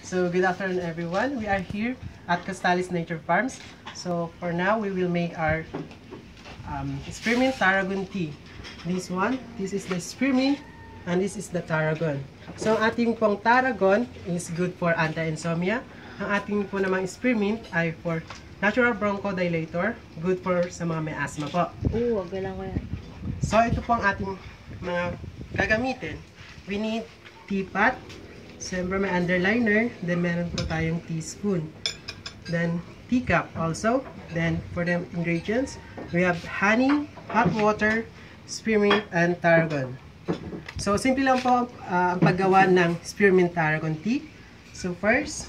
So, good afternoon everyone. We are here at Costales Nature Farms. So, for now, we will make our Spearmint-Taragon tea. This is the Spearmint, and this is the Taragon. So, ang ating pong Taragon is good for anti-insomnia. Ang ating po namang Spearmint ay for natural bronchodilator, good for sa mga may asthma po. Oo, galang ko yan. So, ito po ang ating mga gagamitin. We need teapot. Siyempre may underliner. Then, meron po tayong teaspoon. Then, teacup also. Then, for the ingredients, we have honey, hot water, spearmint, and tarragon. So, simple lang po ang paggawa ng Spearmint-Taragon tea. So, first,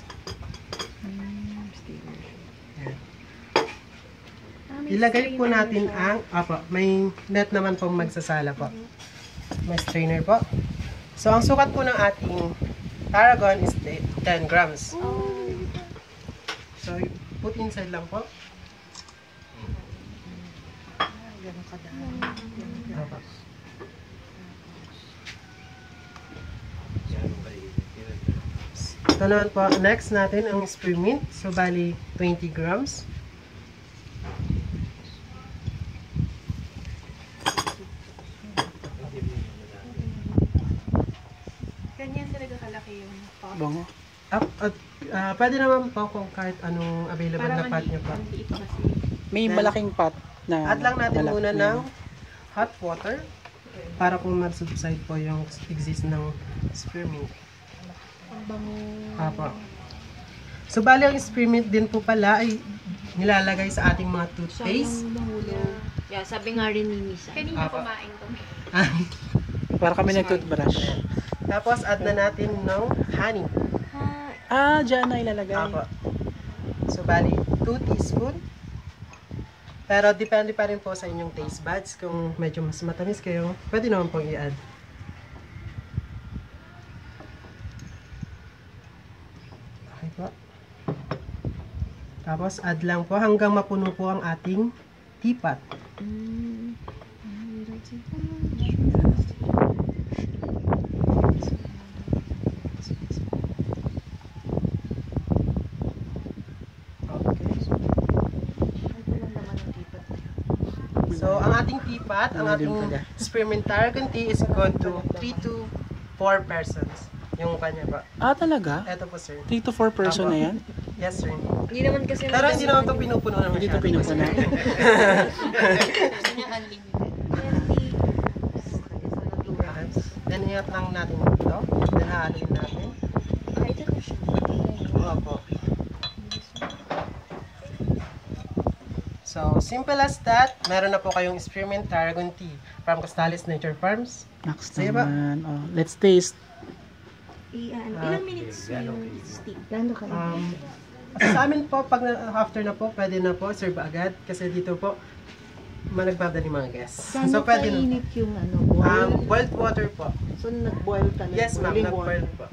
ilagay po natin ang, may net naman pong magsasala po. May strainer po. So, ang sukat po ng ating Taragon is 10 grams. So, put inside lang po. Ito naman po, next natin ang spearmint. So, bali 20 grams. Ganyan talaga kalaki yung pot. Bango. Pwede naman po kung kahit anong available na pot nyo po. May malaking pot na Add lang natin malaki. muna ng hot water para po mag-subside po yung exist ng spearmint. Ang bango. Apo. So, bali ang spearmint din po pala ay nilalagay sa ating mga toothpaste. Yeah, sabi nga rin ni Misa. Kanina kumain ko. Para kami nag-toothbrush. Tapos, add na natin ng honey. Dyan na ilalagay. Apo. So, bali 2 teaspoon. Pero, depende pa rin po sa inyong taste buds. Kung medyo mas matamis kayo, pwede naman pong i-add. Okay po. Tapos, add lang po hanggang mapuno po ang ating teapot. So, ang ating teapot, ang ating Spearmint-Taragon tea is good to 3 to 4 persons. Yung kanya ba? Talaga? Eto po, sir. 3 to 4 person Apo. na yan? Yes, sir. Hindi naman kasi Pero hindi naman ito pinupuno naman Hindi ito siya. pinupuno. Then, ingat lang natin ito. Then, haalin natin. Opo. So, simple as that. Meron na po kayong Spearmint-Taragon tea from Costales Nature Farms. Next Sige ba? naman. Let's taste. Ilang minutes yung steam? Lalo ka Sa amin po, pag after na po, pwede na po, serve agad. Kasi dito po, nagbabad yung mga guests. So, pwede na. Kainit yung boil? Boiled water po. So, nag-boil ka na? Yes, ma'am. Nag-boil po.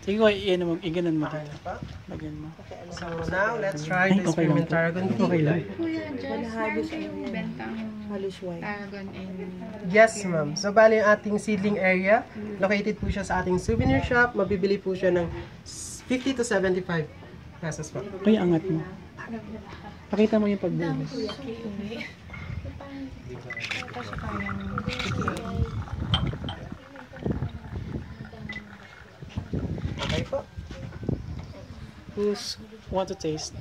Sige ko, iganon mo. Okay na po. Lagyan mo. So, now, let's try the Spearmint-Taragon tea. Okay lang. Kuya, just halos saan yung bentang Halos white. Taragon and... Yes, ma'am. So, bali yung ating seedling area, located po siya sa ating souvenir shop. Mabibili po siya ng 50 to 75 pesos po. Ay, angat mo. Pakita mo yung pagbulos. Okay po. Who's want to taste?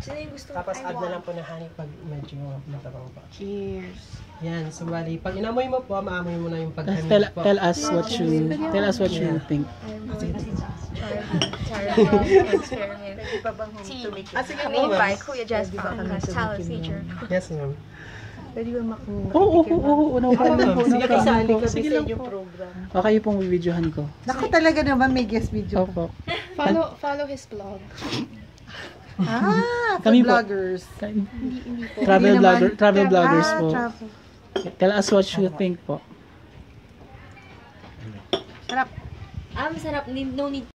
Sino yung gusto? Tapos add na lang po na honey pag medyo matabang po. Cheers. Yan, so bali, pag inamoy mo po, maamoy mo na yung pag-honey po. Tell us what you think. Taragon experiment. Sige po, ma'am. Kuya Jess from Costales Nature. Yes, ma'am. Pwede ba makuha? Oo. Sige, kasali Kami Sige sa lang inyong po. program. Okay pong videohan ko. Naku, talaga naman may guest video. Opo. Follow his blog. Kami po. Vloggers. Travel vloggers po. Travel. Tell us what you think po. Sarap. Masarap. No need